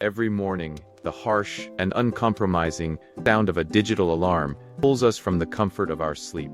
Every morning, the harsh and uncompromising sound of a digital alarm pulls us from the comfort of our sleep.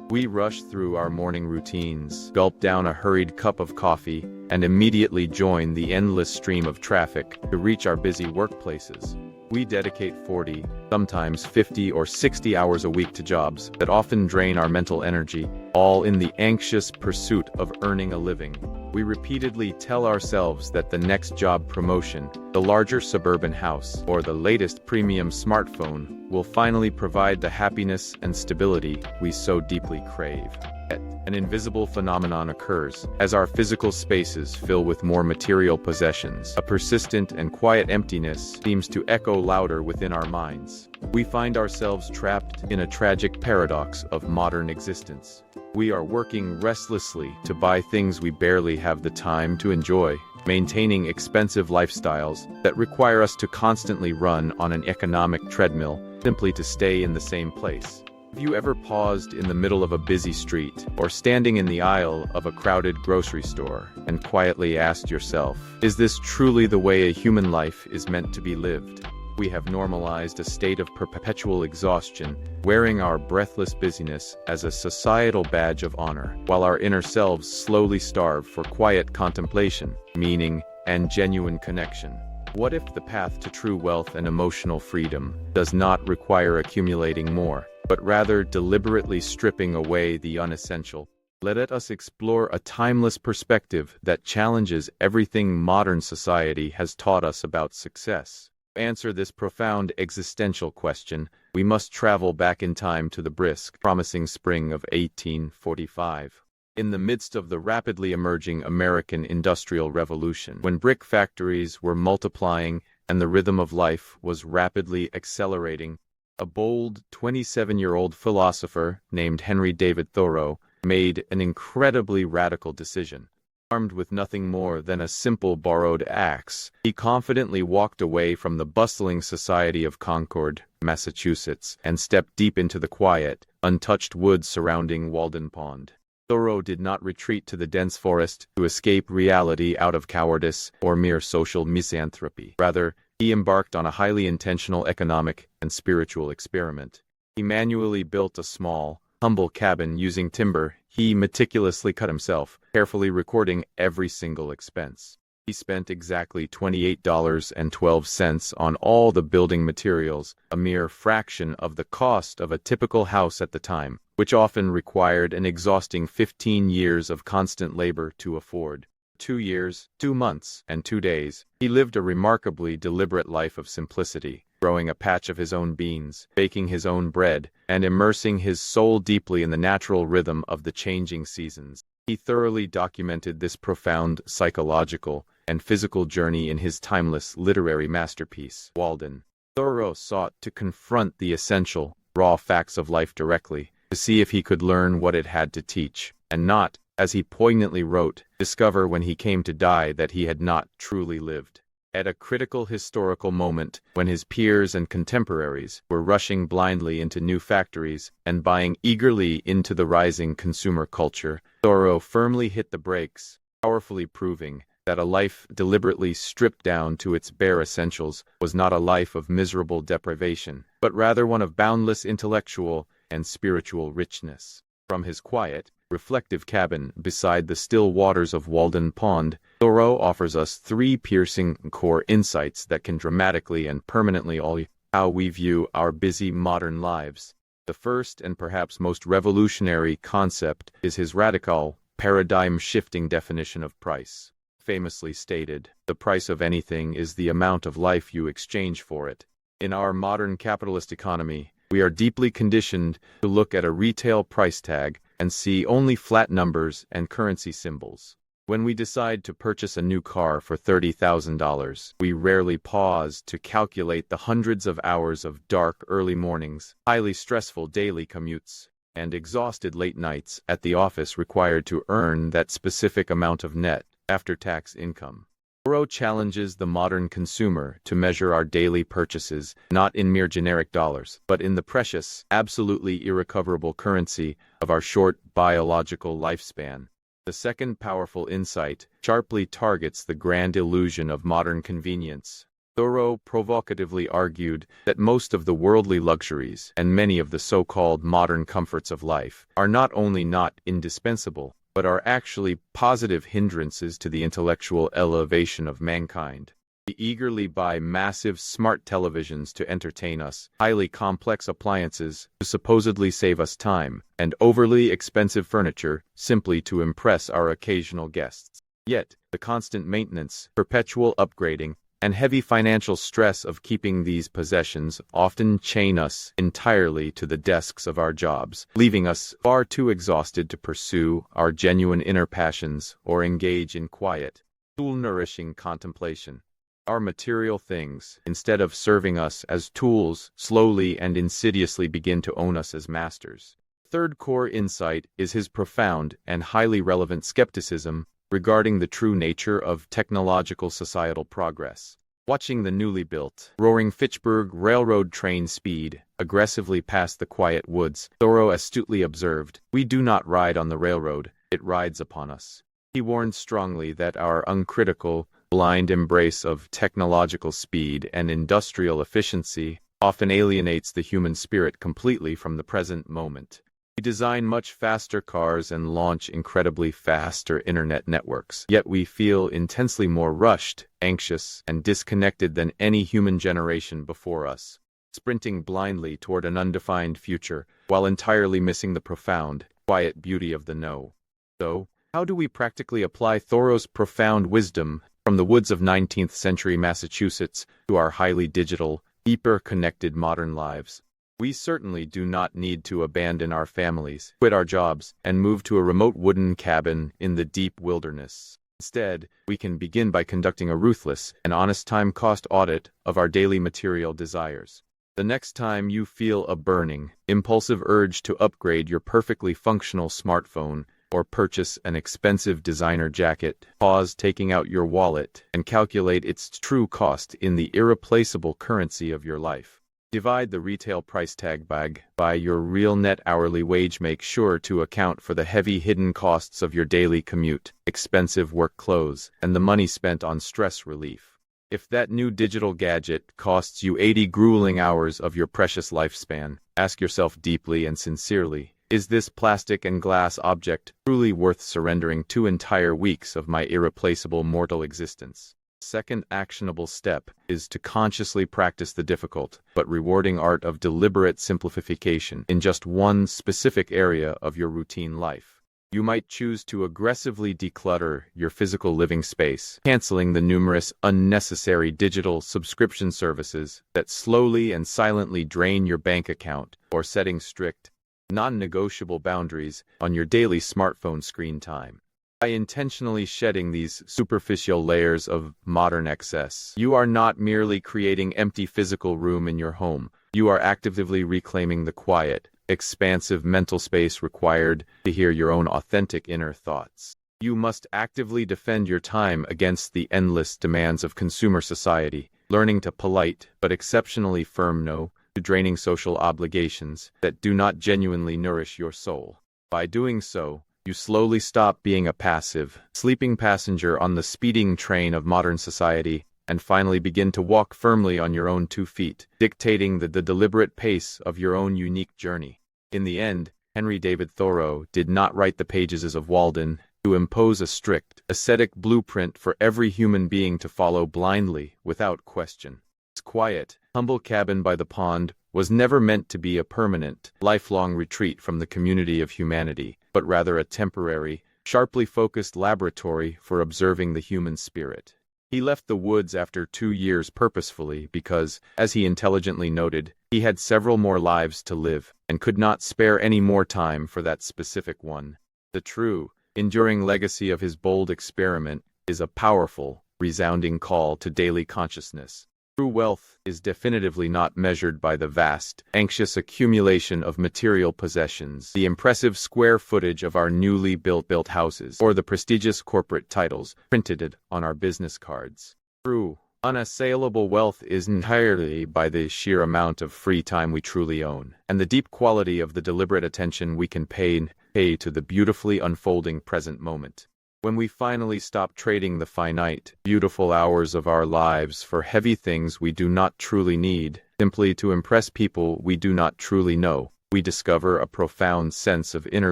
We rush through our morning routines, gulp down a hurried cup of coffee, and immediately join the endless stream of traffic to reach our busy workplaces. We dedicate 40, sometimes 50 or 60 hours a week to jobs that often drain our mental energy, all in the anxious pursuit of earning a living. We repeatedly tell ourselves that the next job promotion, the larger suburban house, or the latest premium smartphone will finally provide the happiness and stability we so deeply crave. Yet, an invisible phenomenon occurs. As our physical spaces fill with more material possessions, a persistent and quiet emptiness seems to echo louder within our minds. We find ourselves trapped in a tragic paradox of modern existence. We are working restlessly to buy things we barely have the time to enjoy, maintaining expensive lifestyles that require us to constantly run on an economic treadmill simply to stay in the same place. Have you ever paused in the middle of a busy street or standing in the aisle of a crowded grocery store and quietly asked yourself, is this truly the way a human life is meant to be lived? We have normalized a state of perpetual exhaustion, wearing our breathless busyness as a societal badge of honor, while our inner selves slowly starve for quiet contemplation, meaning, and genuine connection. What if the path to true wealth and emotional freedom does not require accumulating more, but rather deliberately stripping away the unessential? Let us explore a timeless perspective that challenges everything modern society has taught us about success. To answer this profound existential question, we must travel back in time to the brisk, promising spring of 1845. In the midst of the rapidly emerging American Industrial Revolution, when brick factories were multiplying and the rhythm of life was rapidly accelerating, a bold 27-year-old philosopher named Henry David Thoreau made an incredibly radical decision. Armed with nothing more than a simple borrowed axe, he confidently walked away from the bustling society of Concord, Massachusetts, and stepped deep into the quiet, untouched woods surrounding Walden Pond. Thoreau did not retreat to the dense forest to escape reality out of cowardice or mere social misanthropy. Rather, he embarked on a highly intentional economic and spiritual experiment. He manually built a small, humble cabin using timber he meticulously cut himself, carefully recording every single expense. He spent exactly $28.12 on all the building materials, a mere fraction of the cost of a typical house at the time, which often required an exhausting 15 years of constant labor to afford. 2 years, 2 months, and 2 days, he lived a remarkably deliberate life of simplicity, growing a patch of his own beans, baking his own bread, and immersing his soul deeply in the natural rhythm of the changing seasons. He thoroughly documented this profound psychological and physical journey in his timeless literary masterpiece, Walden. Thoreau sought to confront the essential, raw facts of life directly, to see if he could learn what it had to teach, and not, as he poignantly wrote, discover when he came to die that he had not truly lived. At a critical historical moment, when his peers and contemporaries were rushing blindly into new factories and buying eagerly into the rising consumer culture, Thoreau firmly hit the brakes, powerfully proving that a life deliberately stripped down to its bare essentials was not a life of miserable deprivation, but rather one of boundless intellectual and spiritual richness. From his quiet, reflective cabin beside the still waters of Walden Pond, Thoreau offers us 3 piercing core insights that can dramatically and permanently alter how we view our busy modern lives. The first and perhaps most revolutionary concept is his radical, paradigm-shifting definition of price. Famously stated, the price of anything is the amount of life you exchange for it. In our modern capitalist economy, we are deeply conditioned to look at a retail price tag and see only flat numbers and currency symbols. When we decide to purchase a new car for $30,000, we rarely pause to calculate the hundreds of hours of dark early mornings, highly stressful daily commutes, and exhausted late nights at the office required to earn that specific amount of net, after-tax income. Thoreau challenges the modern consumer to measure our daily purchases not in mere generic dollars, but in the precious, absolutely irrecoverable currency of our short biological lifespan. The second powerful insight sharply targets the grand illusion of modern convenience. Thoreau provocatively argued that most of the worldly luxuries and many of the so-called modern comforts of life are not only not indispensable, but are actually positive hindrances to the intellectual elevation of mankind. We eagerly buy massive smart televisions to entertain us, highly complex appliances to supposedly save us time, and overly expensive furniture simply to impress our occasional guests. Yet, the constant maintenance, perpetual upgrading, and heavy financial stress of keeping these possessions often chain us entirely to the desks of our jobs, leaving us far too exhausted to pursue our genuine inner passions or engage in quiet, soul-nourishing contemplation. Our material things, instead of serving us as tools, slowly and insidiously begin to own us as masters. Third core insight is his profound and highly relevant skepticism regarding the true nature of technological societal progress. Watching the newly built, roaring Fitchburg railroad train speed aggressively past the quiet woods, Thoreau astutely observed, "We do not ride on the railroad, it rides upon us." He warned strongly that our uncritical, blind embrace of technological speed and industrial efficiency often alienates the human spirit completely from the present moment. We design much faster cars and launch incredibly faster internet networks, yet we feel intensely more rushed, anxious, and disconnected than any human generation before us, sprinting blindly toward an undefined future while entirely missing the profound, quiet beauty of the now. So, how do we practically apply Thoreau's profound wisdom from the woods of 19th century Massachusetts to our highly digital, hyper-connected modern lives? We certainly do not need to abandon our families, quit our jobs, and move to a remote wooden cabin in the deep wilderness. Instead, we can begin by conducting a ruthless and honest time-cost audit of our daily material desires. The next time you feel a burning, impulsive urge to upgrade your perfectly functional smartphone or purchase an expensive designer jacket, pause taking out your wallet and calculate its true cost in the irreplaceable currency of your life. Divide the retail price tag by your real net hourly wage. Make sure to account for the heavy hidden costs of your daily commute, expensive work clothes, and the money spent on stress relief. If that new digital gadget costs you 80 grueling hours of your precious lifespan, ask yourself deeply and sincerely, is this plastic and glass object truly worth surrendering 2 entire weeks of my irreplaceable mortal existence? Second actionable step is to consciously practice the difficult but rewarding art of deliberate simplification in just one specific area of your routine life. You might choose to aggressively declutter your physical living space, canceling the numerous unnecessary digital subscription services that slowly and silently drain your bank account, or setting strict, non-negotiable boundaries on your daily smartphone screen time. By intentionally shedding these superficial layers of modern excess, you are not merely creating empty physical room in your home, you are actively reclaiming the quiet, expansive mental space required to hear your own authentic inner thoughts. You must actively defend your time against the endless demands of consumer society, learning to polite but exceptionally firm no to draining social obligations that do not genuinely nourish your soul. By doing so, you slowly stop being a passive, sleeping passenger on the speeding train of modern society, and finally begin to walk firmly on your own 2 feet, dictating the deliberate pace of your own unique journey. In the end, Henry David Thoreau did not write the pages of Walden to impose a strict, ascetic blueprint for every human being to follow blindly, without question. His quiet, humble cabin by the pond was never meant to be a permanent, lifelong retreat from the community of humanity, but rather a temporary, sharply focused laboratory for observing the human spirit. He left the woods after 2 years purposefully because, as he intelligently noted, he had several more lives to live and could not spare any more time for that specific one. The true, enduring legacy of his bold experiment is a powerful, resounding call to daily consciousness. True wealth is definitively not measured by the vast, anxious accumulation of material possessions, the impressive square footage of our newly built houses, or the prestigious corporate titles printed on our business cards. True, unassailable wealth is entirely by the sheer amount of free time we truly own, and the deep quality of the deliberate attention we can pay to the beautifully unfolding present moment. When we finally stop trading the finite, beautiful hours of our lives for heavy things we do not truly need, simply to impress people we do not truly know, we discover a profound sense of inner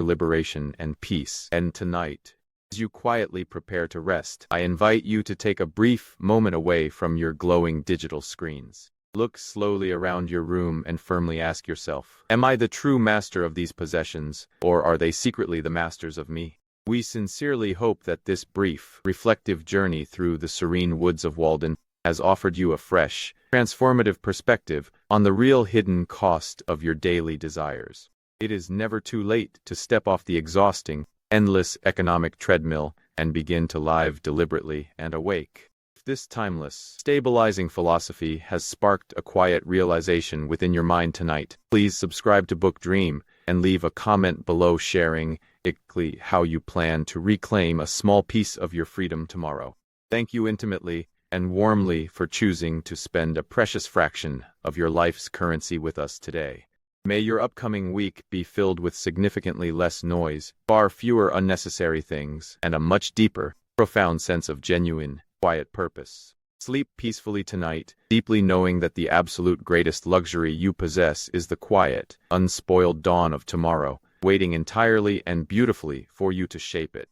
liberation and peace. And tonight, as you quietly prepare to rest, I invite you to take a brief moment away from your glowing digital screens. Look slowly around your room and firmly ask yourself, am I the true master of these possessions, or are they secretly the masters of me? We sincerely hope that this brief, reflective journey through the serene woods of Walden has offered you a fresh, transformative perspective on the real hidden cost of your daily desires. It is never too late to step off the exhausting, endless economic treadmill and begin to live deliberately and awake. If this timeless, stabilizing philosophy has sparked a quiet realization within your mind tonight, please subscribe to BookDream and leave a comment below sharing exactly how you plan to reclaim a small piece of your freedom tomorrow. Thank you intimately and warmly for choosing to spend a precious fraction of your life's currency with us today. May your upcoming week be filled with significantly less noise, far fewer unnecessary things, and a much deeper, profound sense of genuine, quiet purpose. Sleep peacefully tonight, deeply knowing that the absolute greatest luxury you possess is the quiet, unspoiled dawn of tomorrow, waiting entirely and beautifully for you to shape it.